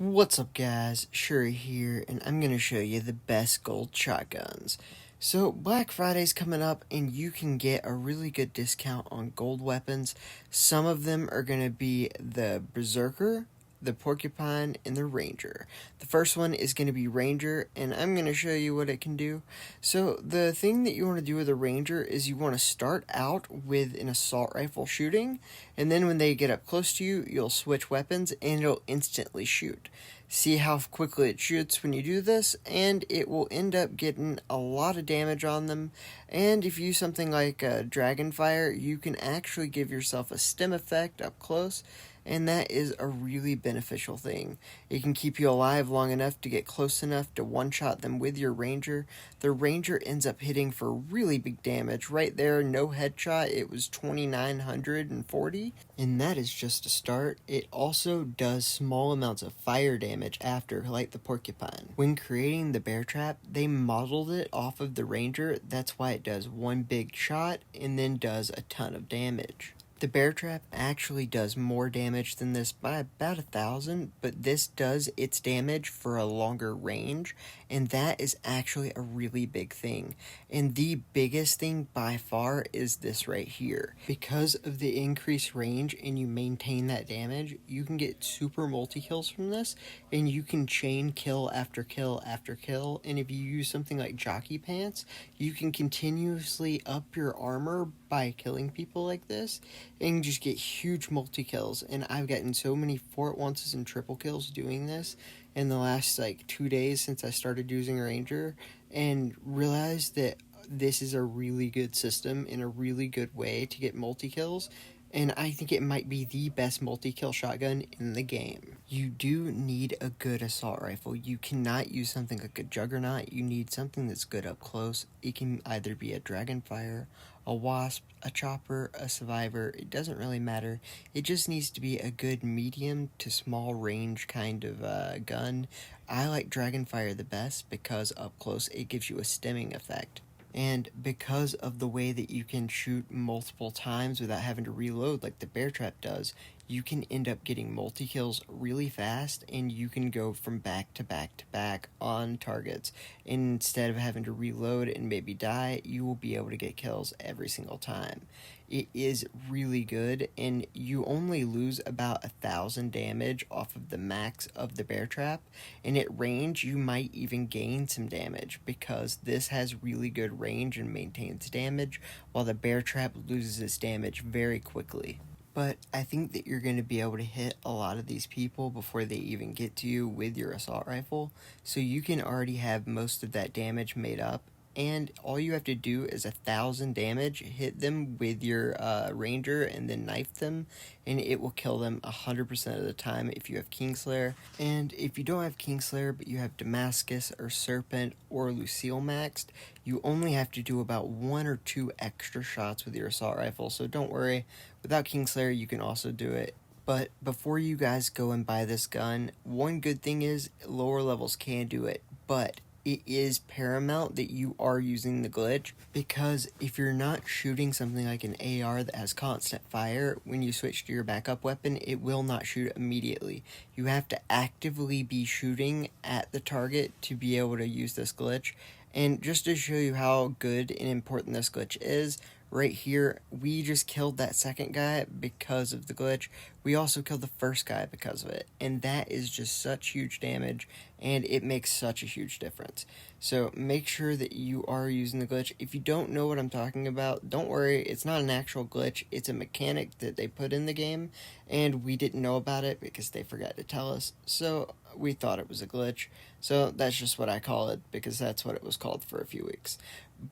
What's up guys, Shuri here, and I'm going to show you the best gold shotguns. So Black Friday's coming up and you can get a really good discount on gold weapons. Some of them are going to be the Berserker, the Porcupine, and the Ranger. The first one is going to be Ranger, and I'm going to show you what it can do. So the thing that you want to do with a Ranger is you want to start out with an assault rifle shooting, and then when they get up close to you, you'll switch weapons and it'll instantly shoot. See how quickly it shoots when you do this, and it will end up getting a lot of damage on them. And if you use something like Dragonfire, you can actually give yourself a stim effect up close, and that is a really beneficial thing. It can keep you alive long enough to get close enough to one-shot them with your Ranger. The Ranger ends up hitting for really big damage. Right there, no headshot, it was 2,940, and that is just a start. It also does small amounts of fire damage after, like the Porcupine. When creating the bear trap, they modeled it off of the Ranger. That's why it does one big shot and then does a ton of damage. The bear trap actually does more damage than this by about 1,000, but this does its damage for a longer range, and that is actually a really big thing. And the biggest thing by far is this right here. Because of the increased range and you maintain that damage, you can get super multi-kills from this, and you can chain kill after kill after kill, and if you use something like jockey pants, you can continuously up your armor by killing people like this, and just get huge multi-kills. And I've gotten so many 4-at-onces and triple kills doing this in the last 2 days since I started using Ranger, and realized that this is a really good system and a really good way to get multi-kills, and I think it might be the best multi-kill shotgun in the game. You do need a good assault rifle. You cannot use something like a Juggernaut. You need something that's good up close. It can either be a Dragonfire, a Wasp, a Chopper, a Survivor. It doesn't really matter. It just needs to be a good medium to small range kind of gun. I like Dragonfire the best because up close it gives you a stemming effect. And because of the way that you can shoot multiple times without having to reload like the bear trap does, you can end up getting multi-kills really fast, and you can go from back to back to back on targets. And instead of having to reload and maybe die, you will be able to get kills every single time. It is really good, and you only lose about 1,000 damage off of the max of the bear trap, and at range you might even gain some damage because this has really good range and maintains damage, while the bear trap loses its damage very quickly. But I think that you're going to be able to hit a lot of these people before they even get to you with your assault rifle, so you can already have most of that damage made up, and all you have to do is 1,000 damage, hit them with your Ranger, and then knife them, and it will kill them 100% of the time if you have Kingslayer. And if you don't have Kingslayer, but you have Damascus or Serpent or Lucille maxed, you only have to do about 1 or 2 extra shots with your assault rifle, so don't worry. Without Kingslayer, you can also do it. But before you guys go and buy this gun, one good thing is lower levels can do it, but it is paramount that you are using the glitch, because if you're not shooting something like an AR that has constant fire, when you switch to your backup weapon, it will not shoot immediately. You have to actively be shooting at the target to be able to use this glitch. And just to show you how good and important this glitch is, right here, we just killed that second guy because of the glitch. We also killed the first guy because of it, and that is just such huge damage, and it makes such a huge difference. So make sure that you are using the glitch. If you don't know what I'm talking about, don't worry, it's not an actual glitch, it's a mechanic that they put in the game, and we didn't know about it because they forgot to tell us, so we thought it was a glitch. So that's just what I call it, because that's what it was called for a few weeks.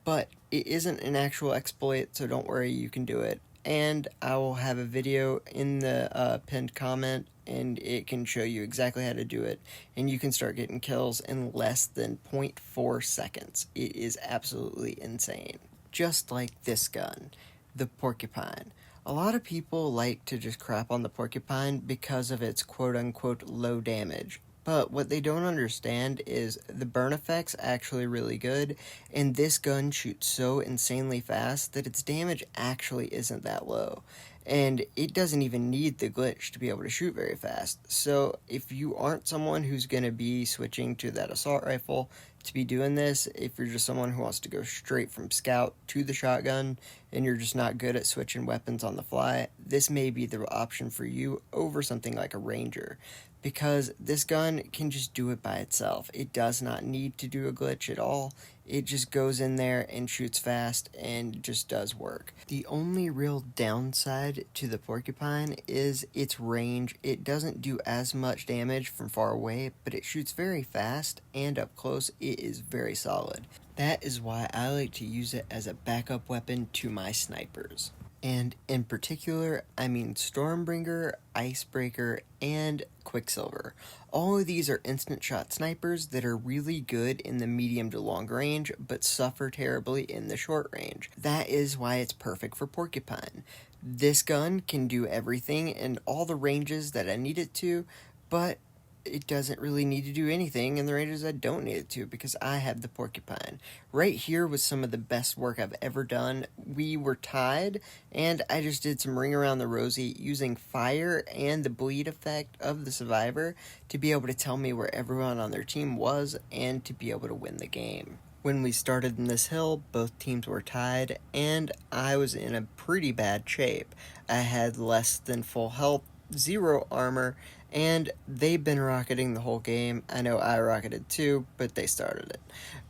But it isn't an actual exploit, so don't worry, you can do it. And I will have a video in the pinned comment, and it can show you exactly how to do it, and you can start getting kills in less than 0.4 seconds. It is absolutely insane. Just like this gun, the Porcupine. A lot of people like to just crap on the Porcupine because of its quote-unquote low damage. But what they don't understand is the burn effect's actually really good, and this gun shoots so insanely fast that its damage actually isn't that low. and it doesn't even need the glitch to be able to shoot very fast. So if you aren't someone who's going to be switching to that assault rifle to be doing this, if you're just someone who wants to go straight from scout to the shotgun and you're just not good at switching weapons on the fly, this may be the option for you over something like a ranger, because this gun can just do it by itself. It does not need to do a glitch at all. It just goes in there and shoots fast and just does work. The only real downside to the Porcupine is its range. It doesn't do as much damage from far away, but it shoots very fast, and up close it is very solid. That is why I like to use it as a backup weapon to my snipers. And in particular, I mean Stormbringer, Icebreaker, and Quicksilver. All of these are instant shot snipers that are really good in the medium to long range, but suffer terribly in the short range. That is why it's perfect for Porcupine. This gun can do everything in all the ranges that I need it to, but it doesn't really need to do anything in the ranges I don't need it to, because I have the Porcupine. Right here was some of the best work I've ever done. We were tied, and I just did some ring around the rosy using fire and the bleed effect of the survivor to be able to tell me where everyone on their team was and to be able to win the game. When we started in this hill, both teams were tied, and I was in a pretty bad shape. I had less than full health, 0 armor, and they've been rocketing the whole game. I know I rocketed too, but they started it.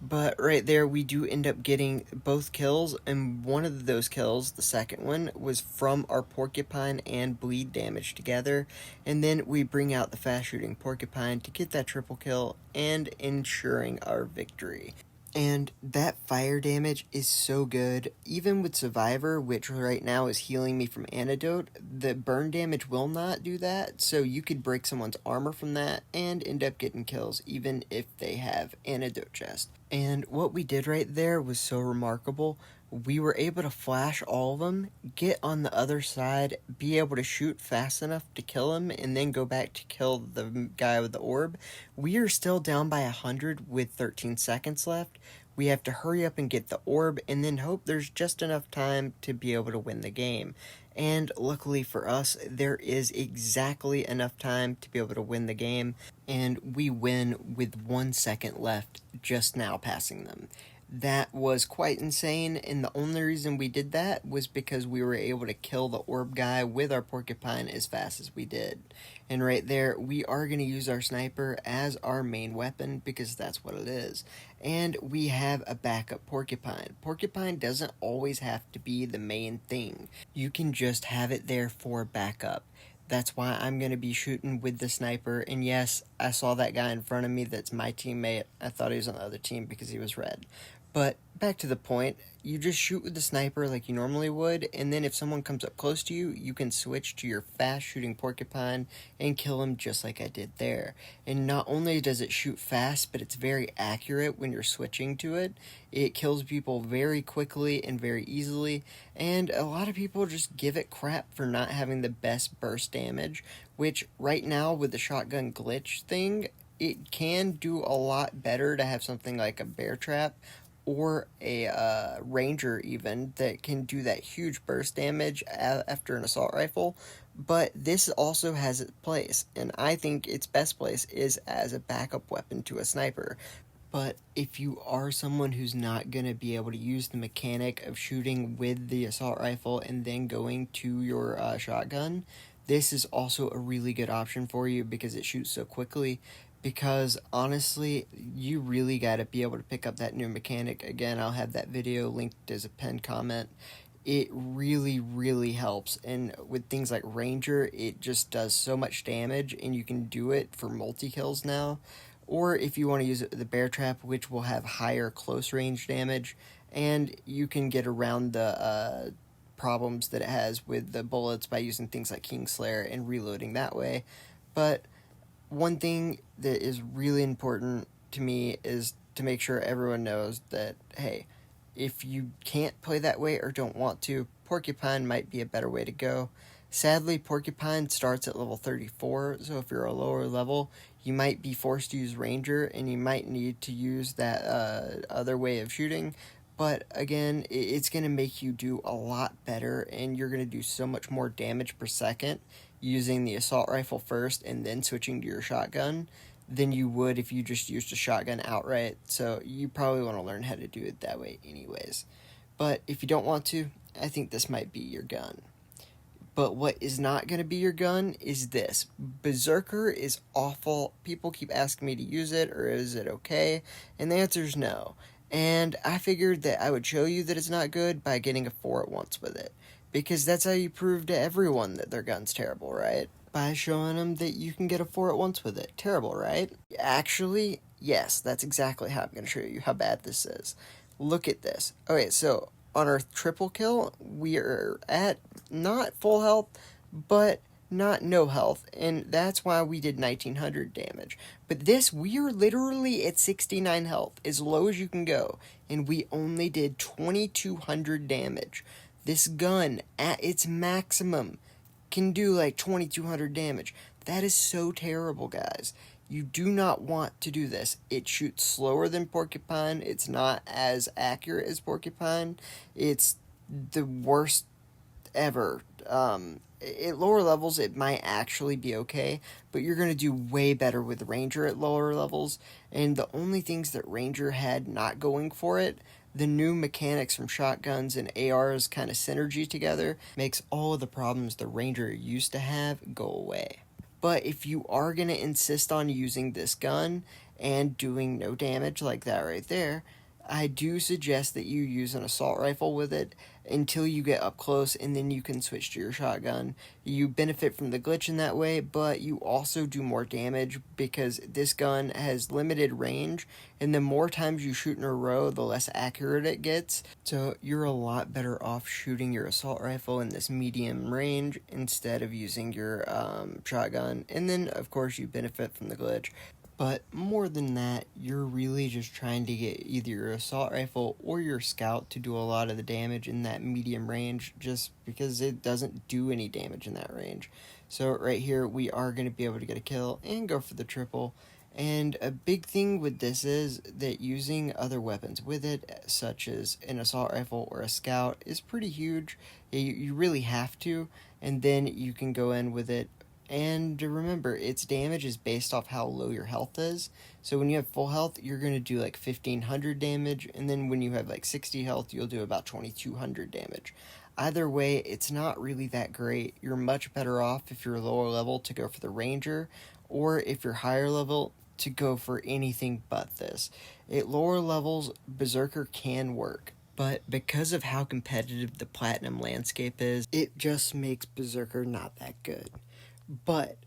But right there, we do end up getting both kills, and one of those kills, the second one, was from our Porcupine and bleed damage together, and then we bring out the fast shooting Porcupine to get that triple kill and ensuring our victory. And that fire damage is so good. Even with Survivor, which right now is healing me from Antidote, the burn damage will not do that. So you could break someone's armor from that and end up getting kills even if they have Antidote chest. And what we did right there was so remarkable. We were able to flash all of them, get on the other side, be able to shoot fast enough to kill him, and then go back to kill the guy with the orb. We are still down by 100 with 13 seconds left. We have to hurry up and get the orb, and then hope there's just enough time to be able to win the game. And luckily for us, there is exactly enough time to be able to win the game, and we win with 1 second left, just now passing them. That was quite insane, and the only reason we did that was because we were able to kill the orb guy with our Porcupine as fast as we did. And right there, we are going to use our sniper as our main weapon, because that's what it is. And we have a backup Porcupine. Porcupine doesn't always have to be the main thing. You can just have it there for backup. That's why I'm going to be shooting with the sniper. And yes, I saw that guy in front of me that's my teammate. I thought he was on the other team because he was red. But back to the point, you just shoot with the sniper like you normally would, and then if someone comes up close to you, you can switch to your fast shooting Porcupine and kill him just like I did there. And not only does it shoot fast, but it's very accurate when you're switching to it. It kills people very quickly and very easily, and a lot of people just give it crap for not having the best burst damage, which right now with the shotgun glitch thing, it can do a lot better to have something like a bear trap or a ranger even that can do that huge burst damage after an assault rifle. But this also has its place, and I think its best place is as a backup weapon to a sniper. But if you are someone who's not going to be able to use the mechanic of shooting with the assault rifle and then going to your shotgun, this is also a really good option for you because it shoots so quickly. Because honestly, you really got to be able to pick up that new mechanic. Again, I'll have that video linked as a pinned comment. It really, really helps. And with things like Ranger, it just does so much damage, and you can do it for multi-kills now. Or if you want to use it with the bear trap, which will have higher close range damage, and you can get around the problems that it has with the bullets by using things like Kingslayer and reloading that way. But one thing that is really important to me is to make sure everyone knows that, hey, if you can't play that way or don't want to, Porcupine might be a better way to go. Sadly, Porcupine starts at level 34, so if you're a lower level, you might be forced to use Ranger, and you might need to use that other way of shooting. but again, it's going to make you do a lot better, and you're going to do so much more damage per second using the assault rifle first and then switching to your shotgun than you would if you just used a shotgun outright. So you probably want to learn how to do it that way anyways. But if you don't want to, I think this might be your gun. But what is not going to be your gun is this. Berserker is awful. People keep asking me to use it, or is it okay? And the answer is no. And I figured that I would show you that it's not good by getting a 4 at once with it. Because that's how you prove to everyone that their gun's terrible, right? By showing them that you can get a 4 at once with it. Terrible, right? Actually, yes, that's exactly how I'm going to show you how bad this is. Look at this. Okay, so on our triple kill, we are at not full health, but not no health, and that's why we did 1900 damage. But this, we are literally at 69 health, as low as you can go, and we only did 2200 damage. This gun, at its maximum, can do like 2200 damage. That is so terrible, guys. You do not want to do this. It shoots slower than Porcupine. It's not as accurate as Porcupine. It's the worst ever. At lower levels, it might actually be okay, but you're going to do way better with Ranger at lower levels. And the only things that Ranger had not going for it, the new mechanics from shotguns and ARs kind of synergy together, makes all of the problems the Ranger used to have go away. But if you are going to insist on using this gun and doing no damage like that right there, I do suggest that you use an assault rifle with it until you get up close, and then you can switch to your shotgun. You benefit from the glitch in that way, but you also do more damage because this gun has limited range, and the more times you shoot in a row, the less accurate it gets. So you're a lot better off shooting your assault rifle in this medium range instead of using your shotgun. And then, of course, you benefit from the glitch. But more than that, you're really just trying to get either your assault rifle or your scout to do a lot of the damage in that medium range, just because it doesn't do any damage in that range. So right here, we are going to be able to get a kill and go for the triple. And a big thing with this is that using other weapons with it, such as an assault rifle or a scout, is pretty huge. You really have to, and then you can go in with it. And remember, its damage is based off how low your health is. So when you have full health, you're going to do like 1500 damage. And then when you have like 60 health, you'll do about 2200 damage. Either way, it's not really that great. You're much better off if you're lower level to go for the Ranger, or if you're higher level to go for anything but this. At lower levels, Berserker can work. But because of how competitive the Platinum landscape is, it just makes Berserker not that good. But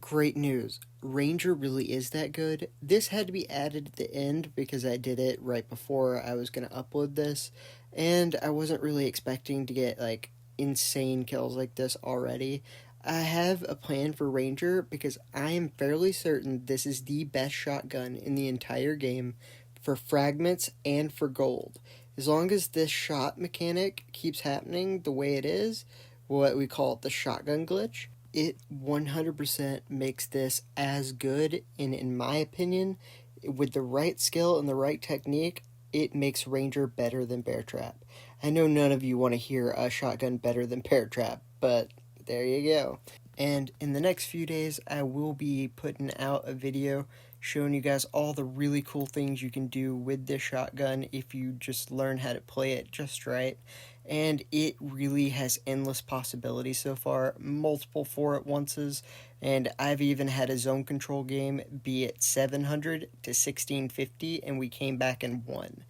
great news, Ranger really is that good. This had to be added at the end because I did it right before I was going to upload this, and I wasn't really expecting to get like insane kills like this already. I have a plan for Ranger because I am fairly certain this is the best shotgun in the entire game for fragments and for gold. As long as this shot mechanic keeps happening the way it is, what we call it the shotgun glitch, it 100% makes this as good, and in my opinion, with the right skill and the right technique, it makes Ranger better than Bear Trap. I know none of you want to hear a shotgun better than Bear Trap, but there you go. And in the next few days, I will be putting out a video showing you guys all the really cool things you can do with this shotgun if you just learn how to play it just right. And it really has endless possibilities so far, multiple 4 at onces, and I've even had a zone control game be at 700 to 1650, and we came back and won.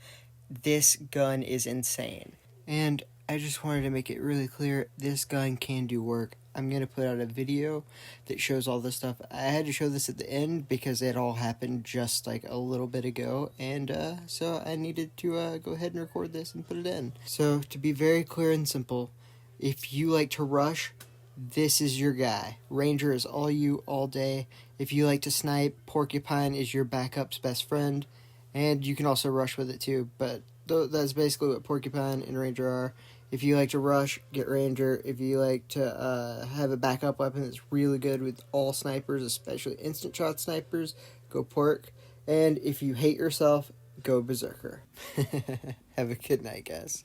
This gun is insane. And I just wanted to make it really clear, this gun can do work. I'm going to put out a video that shows all this stuff. I had to show this at the end because it all happened just like a little bit ago, and so I needed to go ahead and record this and put it in. So to be very clear and simple, if you like to rush, this is your guy. Ranger is all you all day. If you like to snipe, Porcupine is your backup's best friend, and you can also rush with it too, but that's basically what Porcupine and Ranger are. If you like to rush, get Ranger. If you like to have a backup weapon that's really good with all snipers, especially instant shot snipers, go Pork. And if you hate yourself, Go Berserker. Have a good night, guys.